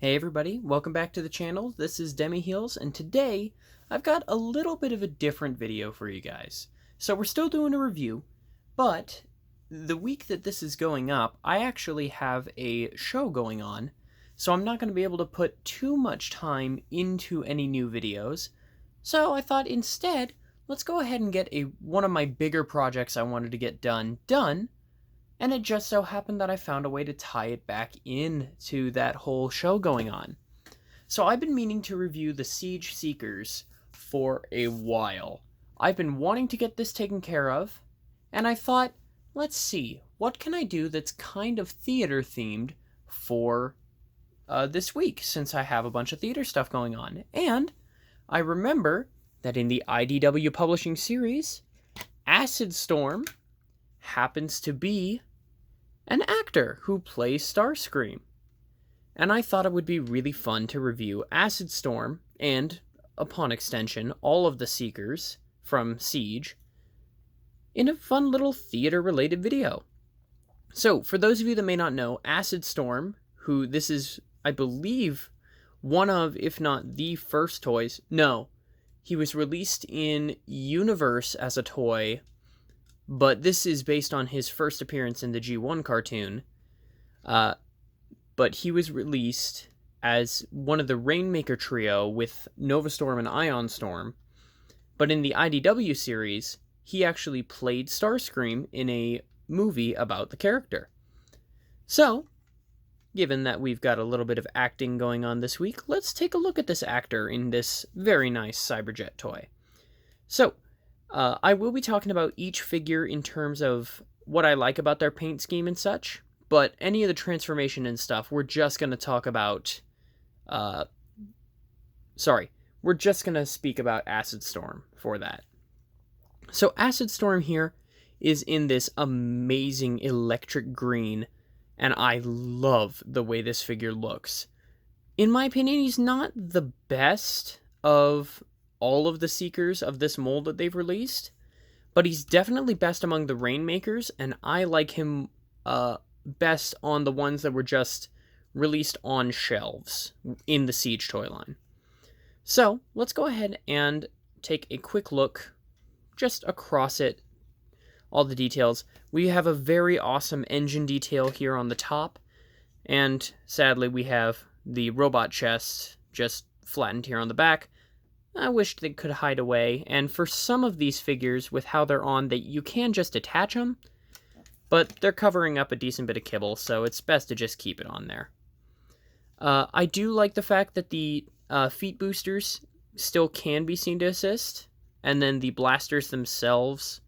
Hey everybody, welcome back to the channel. This is Demiheals, and today I've got a little bit of a different video for you guys. So we're still doing a review, but the week that this is going up, I actually have a show going on, so I'm not going to be able to put too much time into any new videos. So I thought instead, let's go ahead and get one of my bigger projects I wanted to get done, and it just so happened that I found a way to tie it back in to that whole show going on. So I've been meaning to review the Siege Seekers for a while. I've been wanting to get this taken care of, and I thought, let's see, what can I do that's kind of theater themed for this week, since I have a bunch of theater stuff going on. And I remember that in the IDW publishing series, Acid Storm happens to be an actor who plays Starscream. And I thought it would be really fun to review Acid Storm, and, upon extension, all of the Seekers from Siege, in a fun little theater-related video. So, for those of you that may not know, Acid Storm, who this is, I believe, one of, if not the first toys. No, he was released in Universe as a toy, but this is based on his first appearance in the G1 cartoon. But he was released as one of the Rainmaker trio with Nova Storm and Ion Storm. But in the IDW series, he actually played Starscream in a movie about the character. So, given that we've got a little bit of acting going on this week, let's take a look at this actor in this very nice Cyberjet toy. So, I will be talking about each figure in terms of what I like about their paint scheme and such, but any of the transformation and stuff, we're just going to talk about... we're just going to speak about Acid Storm for that. So Acid Storm here is in this amazing electric green, and I love the way this figure looks. In my opinion, he's not the best of all of the Seekers of this mold that they've released, but he's definitely best among the Rainmakers, and I like him best on the ones that were just released on shelves in the Siege toy line. So let's go ahead and take a quick look just across it, all the details. We have a very awesome engine detail here on the top, and sadly we have the robot chest just flattened here on the back. I wish they could hide away, and for some of these figures, with how they're on, that you can just attach them, but they're covering up a decent bit of kibble, so it's best to just keep it on there. I do like the fact that the feet boosters still can be seen to assist, and then the blasters themselves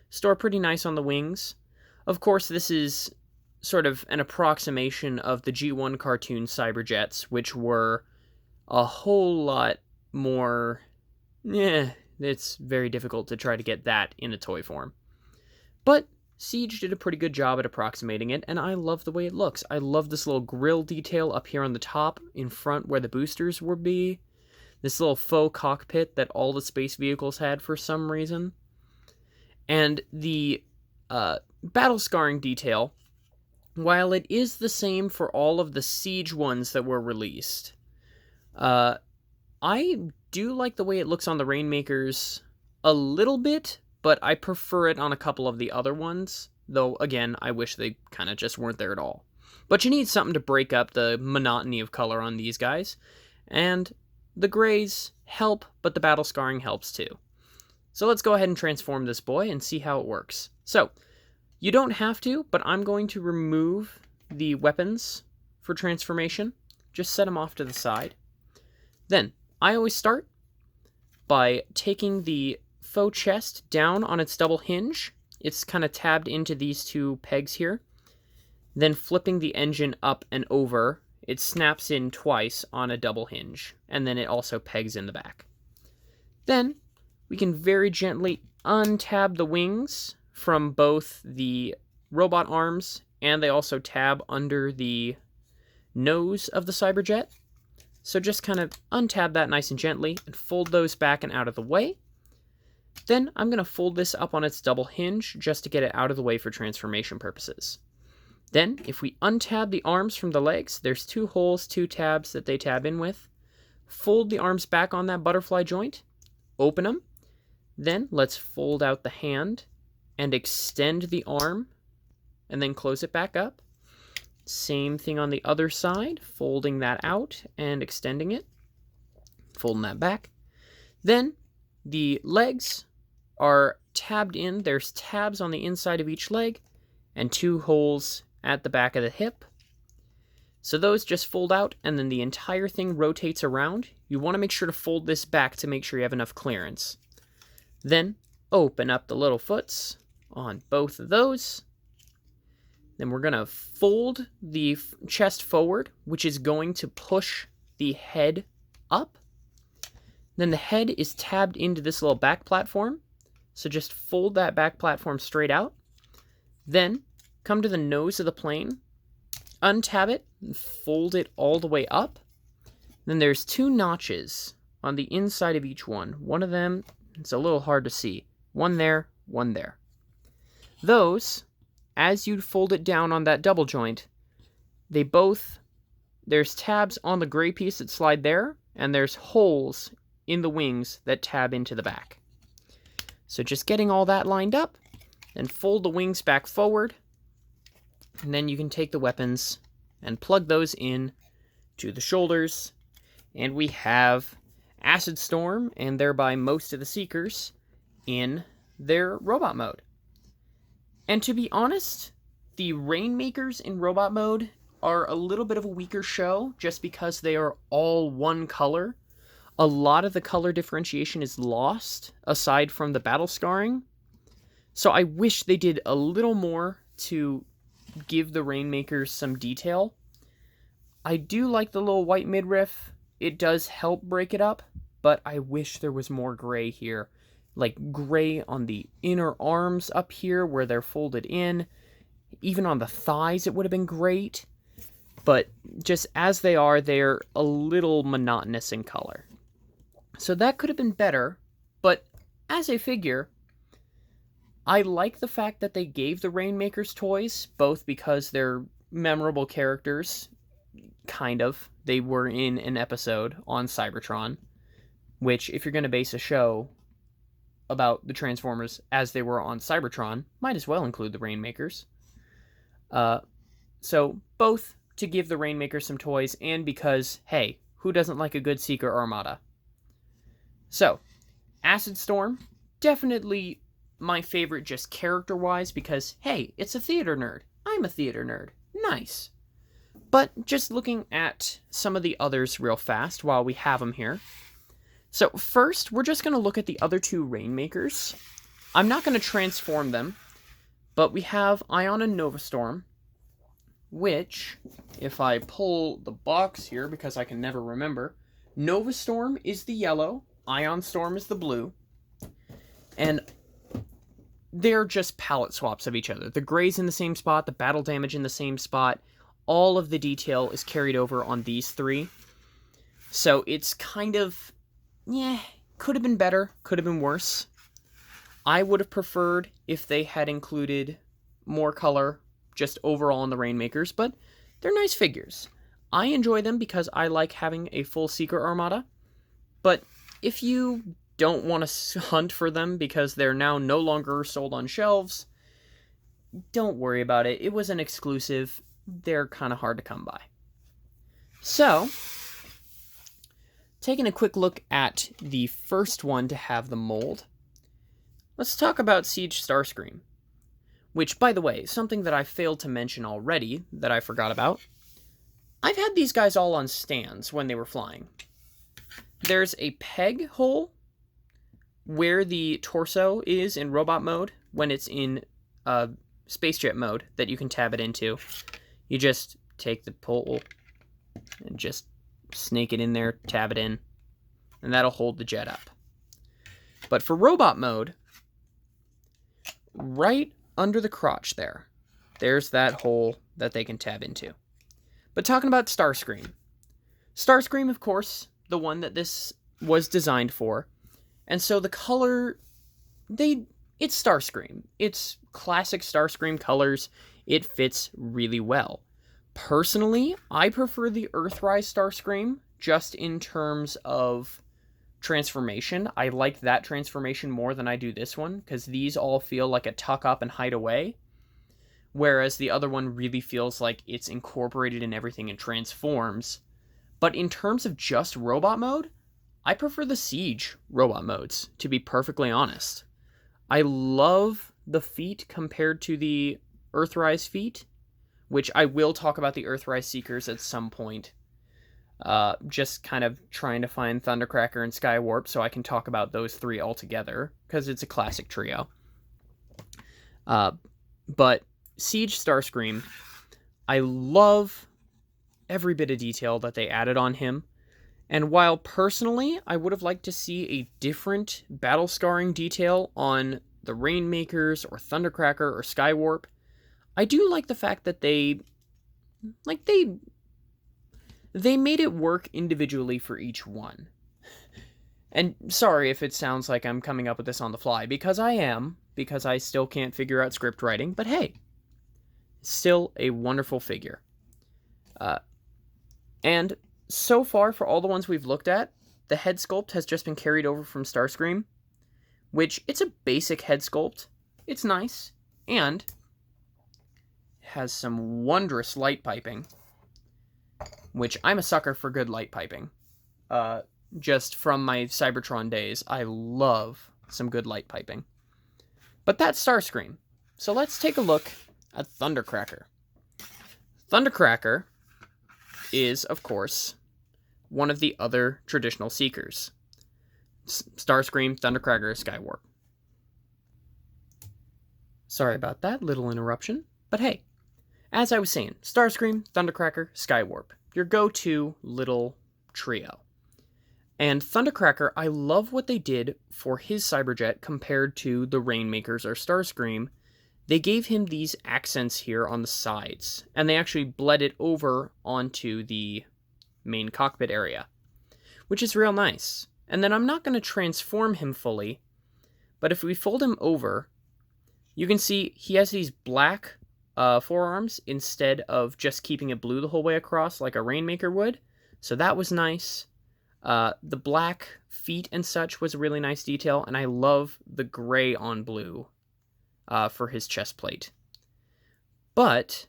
store pretty nice on the wings. Of course, this is sort of an approximation of the G1 cartoon Cyberjets, which were a whole lot more... it's very difficult to try to get that in a toy form. But Siege did a pretty good job at approximating it, and I love the way it looks. I love this little grill detail up here on the top, in front where the boosters would be. This little faux cockpit that all the space vehicles had for some reason. And the battle scarring detail, while it is the same for all of the Siege ones that were released, I do like the way it looks on the Rainmakers a little bit, but I prefer it on a couple of the other ones, though, again, I wish they kind of just weren't there at all. But you need something to break up the monotony of color on these guys, and the grays help, but the battle scarring helps too. So let's go ahead and transform this boy and see how it works. So, you don't have to, but I'm going to remove the weapons for transformation. Just set them off to the side. Then, I always start by taking the faux chest down on its double hinge. It's kind of tabbed into these two pegs here. Then flipping the engine up and over, it snaps in twice on a double hinge, and then it also pegs in the back. Then, we can very gently untab the wings from both the robot arms, and they also tab under the nose of the Cyberjet. So just kind of untab that nice and gently and fold those back and out of the way. Then I'm going to fold this up on its double hinge just to get it out of the way for transformation purposes. Then, if we untab the arms from the legs, there's 2 holes, 2 tabs that they tab in with. Fold the arms back on that butterfly joint, open them. Then let's fold out the hand and extend the arm and then close it back up. Same thing on the other side, folding that out and extending it, folding that back. Then the legs are tabbed in. There's tabs on the inside of each leg and 2 holes at the back of the hip. So those just fold out, and then the entire thing rotates around. You want to make sure to fold this back to make sure you have enough clearance. Then open up the little foots on both of those. Then we're going to fold the chest forward, which is going to push the head up. Then the head is tabbed into this little back platform. So just fold that back platform straight out. Then come to the nose of the plane, untab it, and fold it all the way up. Then there's 2 notches on the inside of each one. One of them, it's a little hard to see. One there, one there. Those, as you fold it down on that double joint, there's tabs on the gray piece that slide there, and there's holes in the wings that tab into the back. So just getting all that lined up, then fold the wings back forward, and then you can take the weapons and plug those in to the shoulders, and we have Acid Storm, and thereby most of the Seekers, in their robot mode. And to be honest, the Rainmakers in robot mode are a little bit of a weaker show, just because they are all one color. A lot of the color differentiation is lost, aside from the battle scarring. So I wish they did a little more to give the Rainmakers some detail. I do like the little white midriff. It does help break it up, but I wish there was more gray here. Like gray on the inner arms up here where they're folded in. Even on the thighs it would have been great. But just as they are, they're a little monotonous in color. So that could have been better, but as a figure, I like the fact that they gave the Rainmakers toys, both because they're memorable characters, kind of. They were in an episode on Cybertron, which, if you're going to base a show about the Transformers as they were on Cybertron, might as well include the Rainmakers. So, both to give the Rainmakers some toys, and because, hey, who doesn't like a good Seeker Armada? So, Acid Storm, definitely my favorite just character-wise, because, hey, it's a theater nerd. I'm a theater nerd. Nice. But just looking at some of the others real fast while we have them here. So first, we're just going to look at the other 2 Rainmakers. I'm not going to transform them, but we have Ion and Nova Storm, which, if I pull the box here, because I can never remember, Nova Storm is the yellow, Ion Storm is the blue, and they're just palette swaps of each other. The gray's in the same spot, the battle damage in the same spot. All of the detail is carried over on these 3. So it's kind of, could have been better, could have been worse. I would have preferred if they had included more color just overall in the Rainmakers, but they're nice figures. I enjoy them because I like having a full Seeker Armada, but if you don't want to hunt for them because they're now no longer sold on shelves, don't worry about it. It was an exclusive. They're kind of hard to come by. So, taking a quick look at the first one to have the mold, let's talk about Siege Starscream. Which, by the way, something that I failed to mention already that I forgot about. I've had these guys all on stands when they were flying. There's a peg hole where the torso is in robot mode when it's in space jet mode that you can tab it into. You just take the pole and just snake it in there, tab it in, and that'll hold the jet up. But for robot mode, right under the crotch there's that hole that they can tab into. But talking about Starscream. Starscream, of course, the one that this was designed for. And so the color, it's Starscream. It's classic Starscream colors. it fits really well. Personally, I prefer the Earthrise Starscream just in terms of transformation. I like that transformation more than I do this one, because these all feel like a tuck up and hide away, whereas the other one really feels like it's incorporated in everything and transforms. But in terms of just robot mode, I prefer the Siege robot modes, to be perfectly honest. I love the feet compared to the Earthrise feet, which I will talk about the Earthrise Seekers at some point. Just kind of trying to find Thundercracker and Skywarp so I can talk about those three all together, because it's a classic trio. But Siege Starscream, I love every bit of detail that they added on him. And while personally I would have liked to see a different battle scarring detail on the Rainmakers or Thundercracker or Skywarp, I do like the fact that they made it work individually for each one. And sorry if it sounds like I'm coming up with this on the fly, because I am, because I still can't figure out script writing, but hey, still a wonderful figure. And so far, for all the ones we've looked at, the head sculpt has just been carried over from Starscream, which, it's a basic head sculpt. It's nice, and has some wondrous light piping, which I'm a sucker for good light piping. Just from my Cybertron days, I love some good light piping. But that's Starscream. So let's take a look at Thundercracker. Thundercracker is, of course, one of the other traditional Seekers. Starscream, Thundercracker, Skywarp. Sorry about that little interruption, but hey, as I was saying, Starscream, Thundercracker, Skywarp, your go-to little trio. And Thundercracker, I love what they did for his Cyberjet compared to the Rainmakers or Starscream. They gave him these accents here on the sides, and they actually bled it over onto the main cockpit area, which is real nice. And then I'm not going to transform him fully, but if we fold him over, you can see he has these black forearms instead of just keeping it blue the whole way across like a Rainmaker would, so that was nice. The black feet and such was a really nice detail, and I love the gray on blue for his chest plate. But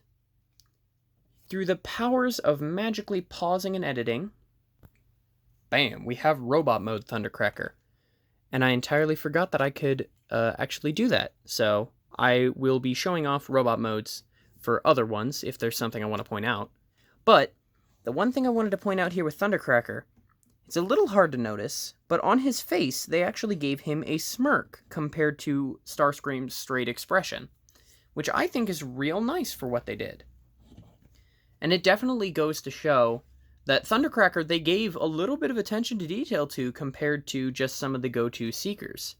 through the powers of magically pausing and editing, bam, we have robot mode Thundercracker. And I entirely forgot that I could actually do that. So I will be showing off robot modes for other ones if there's something I want to point out. But the one thing I wanted to point out here with Thundercracker, it's a little hard to notice, but on his face, they actually gave him a smirk compared to Starscream's straight expression, which I think is real nice for what they did. And it definitely goes to show that Thundercracker they gave a little bit of attention to detail to compared to just some of the go-to Seekers.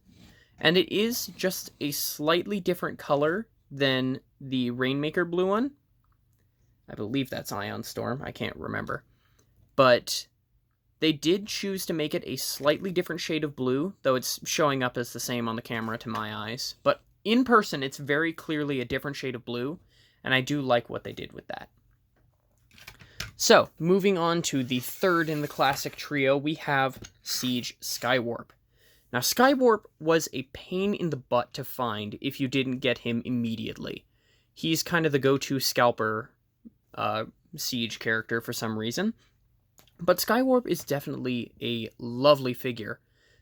And it is just a slightly different color than the Rainmaker blue one. I believe that's Ion Storm, I can't remember. But they did choose to make it a slightly different shade of blue, though it's showing up as the same on the camera to my eyes. But in person, it's very clearly a different shade of blue, and I do like what they did with that. So, moving on to the third in the classic trio, we have Siege Skywarp. Now, Skywarp was a pain in the butt to find if you didn't get him immediately. He's kind of the go-to scalper Siege character for some reason. But Skywarp is definitely a lovely figure.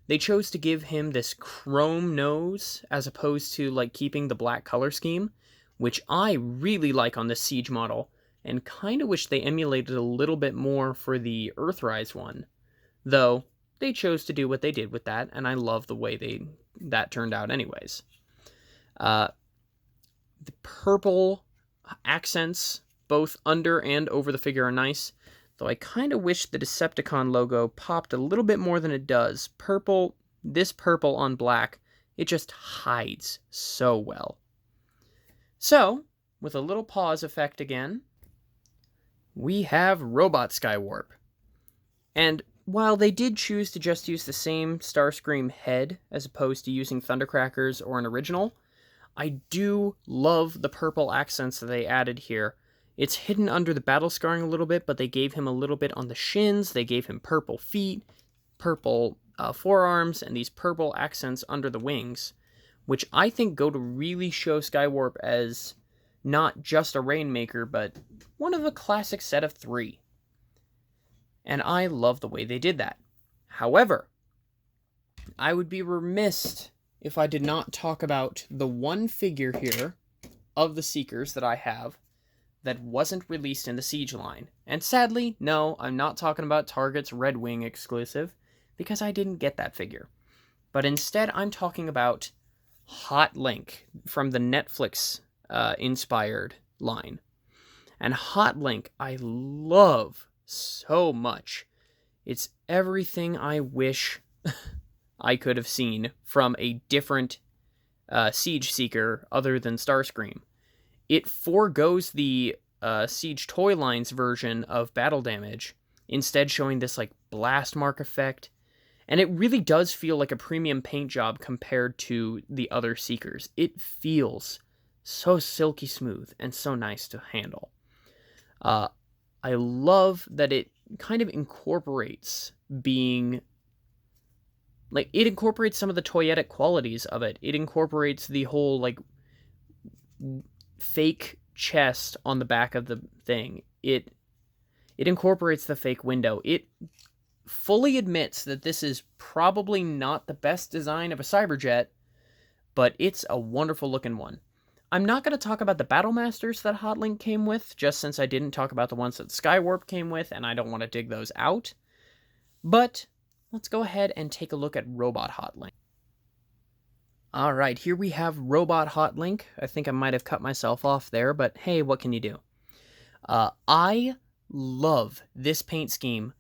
They chose to give him this chrome nose as opposed to like keeping the black color scheme, which I really like on this Siege model, and kind of wish they emulated a little bit more for the Earthrise one. Though, they chose to do what they did with that, and I love the way that turned out anyways. The purple accents, both under and over the figure, are nice. Though I kind of wish the Decepticon logo popped a little bit more than it does. This purple on black, it just hides so well. So, with a little pause effect again, we have Robot Skywarp. And while they did choose to just use the same Starscream head as opposed to using Thundercrackers or an original, I do love the purple accents that they added here. It's hidden under the battle scarring a little bit, but they gave him a little bit on the shins. They gave him purple feet, purple forearms, and these purple accents under the wings, which I think go to really show Skywarp as not just a Rainmaker, but one of a classic set of 3. And I love the way they did that. However, I would be remiss if I did not talk about the one figure here of the Seekers that I have that wasn't released in the Siege line. And sadly, no, I'm not talking about Target's Red Wing exclusive, because I didn't get that figure. But instead, I'm talking about Hot Link from the Netflix inspired line. And Hot Link, I love so much. It's everything I wish I could have seen from a different Siege Seeker other than Starscream. It forgoes the Siege Toy Line's version of battle damage, instead showing this like blast mark effect. And it really does feel like a premium paint job compared to the other Seekers. It feels so silky smooth and so nice to handle. I love that it kind of incorporates being... like, it incorporates some of the toyetic qualities of it. It incorporates the whole, like, fake chest on the back of the thing. It incorporates the fake window. It fully admits that this is probably not the best design of a Cyberjet, but it's a wonderful looking one. I'm not going to talk about the Battle Masters that Hotlink came with, just since I didn't talk about the ones that Skywarp came with, and I don't want to dig those out. But let's go ahead and take a look at Robot Hotlink. Alright, here we have Robot Hotlink. I think I might have cut myself off there, but hey, what can you do? I love this paint scheme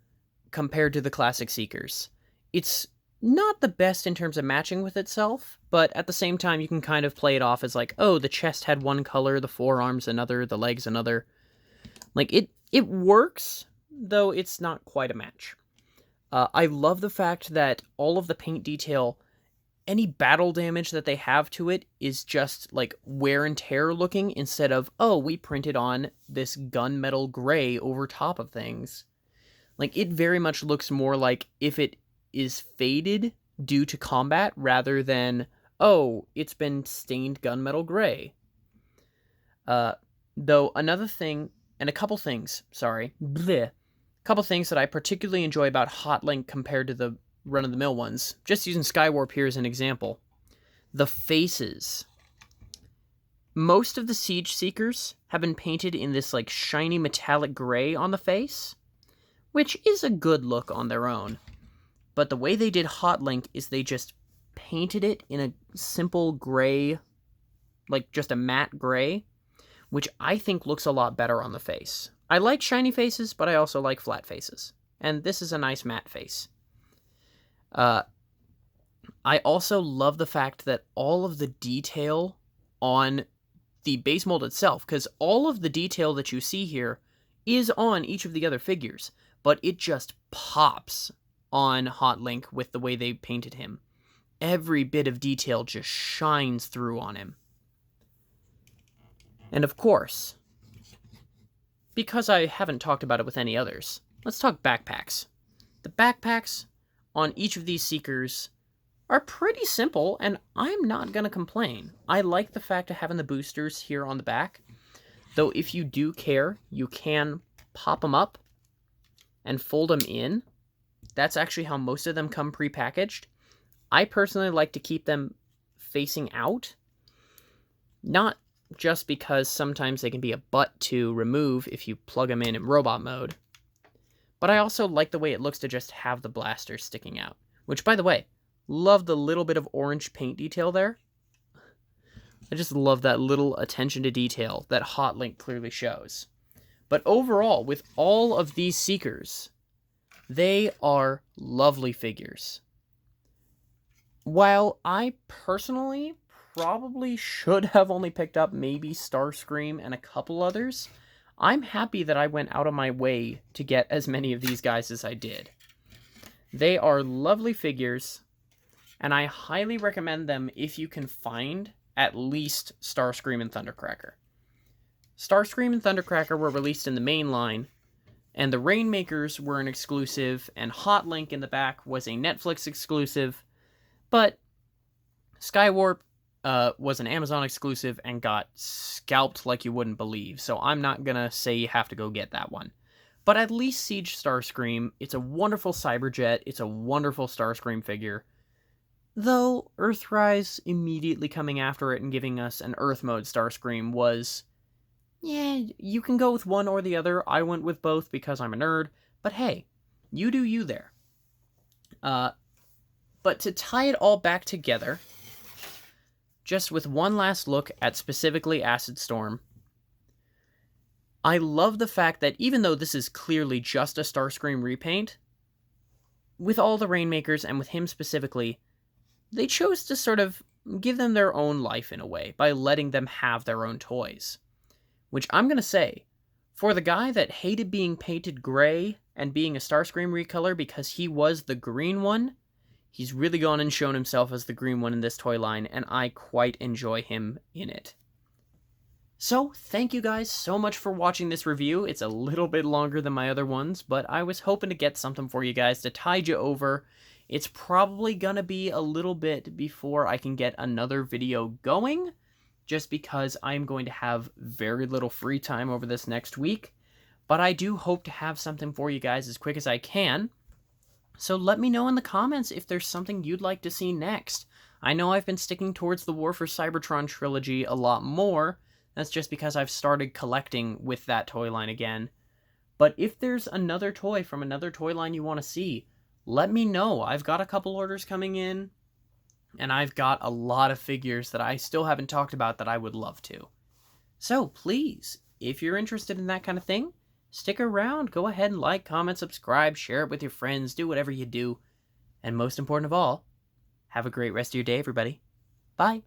compared to the classic Seekers. It's not the best in terms of matching with itself, but at the same time you can kind of play it off as like, oh, the chest had one color, the forearms another, the legs another. Like, it works, though it's not quite a match. I love the fact that all of the paint detail, any battle damage that they have to it is just like wear and tear looking, instead of, oh, we printed on this gunmetal gray over top of things. Like, it very much looks more like if it is faded due to combat rather than, oh, it's been stained gunmetal gray. Though another thing, and a couple things that I particularly enjoy about Hotlink compared to the run-of-the-mill ones, just using Skywarp here as an example. The faces. Most of the Siege Seekers have been painted in this like shiny metallic gray on the face, which is a good look on their own. But the way they did Hotlink is they just painted it in a simple gray, like just a matte gray, which I think looks a lot better on the face. I like shiny faces, but I also like flat faces. And this is a nice matte face. I also love the fact that all of the detail on the base mold itself, because all of the detail that you see here is on each of the other figures, but it just pops on Hotlink with the way they painted him. Every bit of detail just shines through on him. And of course, because I haven't talked about it with any others, let's talk backpacks. The backpacks on each of these Seekers are pretty simple, and I'm not going to complain. I like the fact of having the boosters here on the back, though if you do care, you can pop them up and fold them in. That's actually how most of them come pre-packaged. I personally like to keep them facing out, not just because sometimes they can be a butt to remove if you plug them in robot mode, but I also like the way it looks to just have the blaster sticking out. Which, by the way, love the little bit of orange paint detail there. I just love that little attention to detail that Hotlink clearly shows. But overall, with all of these Seekers, they are lovely figures. While I personally probably should have only picked up maybe Starscream and a couple others, I'm happy that I went out of my way to get as many of these guys as I did. They are lovely figures, and I highly recommend them if you can find at least Starscream and Thundercracker. Starscream and Thundercracker were released in the main line, and the Rainmakers were an exclusive, and Hot Link in the back was a Netflix exclusive, but Skywarp was an Amazon exclusive and got scalped like you wouldn't believe, so I'm not gonna say you have to go get that one. But at least Siege Starscream, it's a wonderful Cyberjet, it's a wonderful Starscream figure, though Earthrise immediately coming after it and giving us an Earth mode Starscream was, yeah, you can go with one or the other. I went with both because I'm a nerd, but hey, you do you there. But to tie it all back together, just with one last look at specifically Acid Storm, I love the fact that even though this is clearly just a Starscream repaint, with all the Rainmakers and with him specifically, they chose to sort of give them their own life in a way by letting them have their own toys. Which I'm going to say, for the guy that hated being painted gray and being a Starscream recolor because he was the green one, he's really gone and shown himself as the green one in this toy line, and I quite enjoy him in it. So, thank you guys so much for watching this review. It's a little bit longer than my other ones, but I was hoping to get something for you guys to tide you over. It's probably gonna be a little bit before I can get another video going, just because I'm going to have very little free time over this next week, but I do hope to have something for you guys as quick as I can. So let me know in the comments if there's something you'd like to see next. I know I've been sticking towards the War for Cybertron trilogy a lot more. That's just because I've started collecting with that toy line again. But if there's another toy from another toy line you want to see, let me know. I've got a couple orders coming in, and I've got a lot of figures that I still haven't talked about that I would love to. So please, if you're interested in that kind of thing, stick around. Go ahead and like, comment, subscribe, share it with your friends, do whatever you do. And most important of all, have a great rest of your day, everybody. Bye.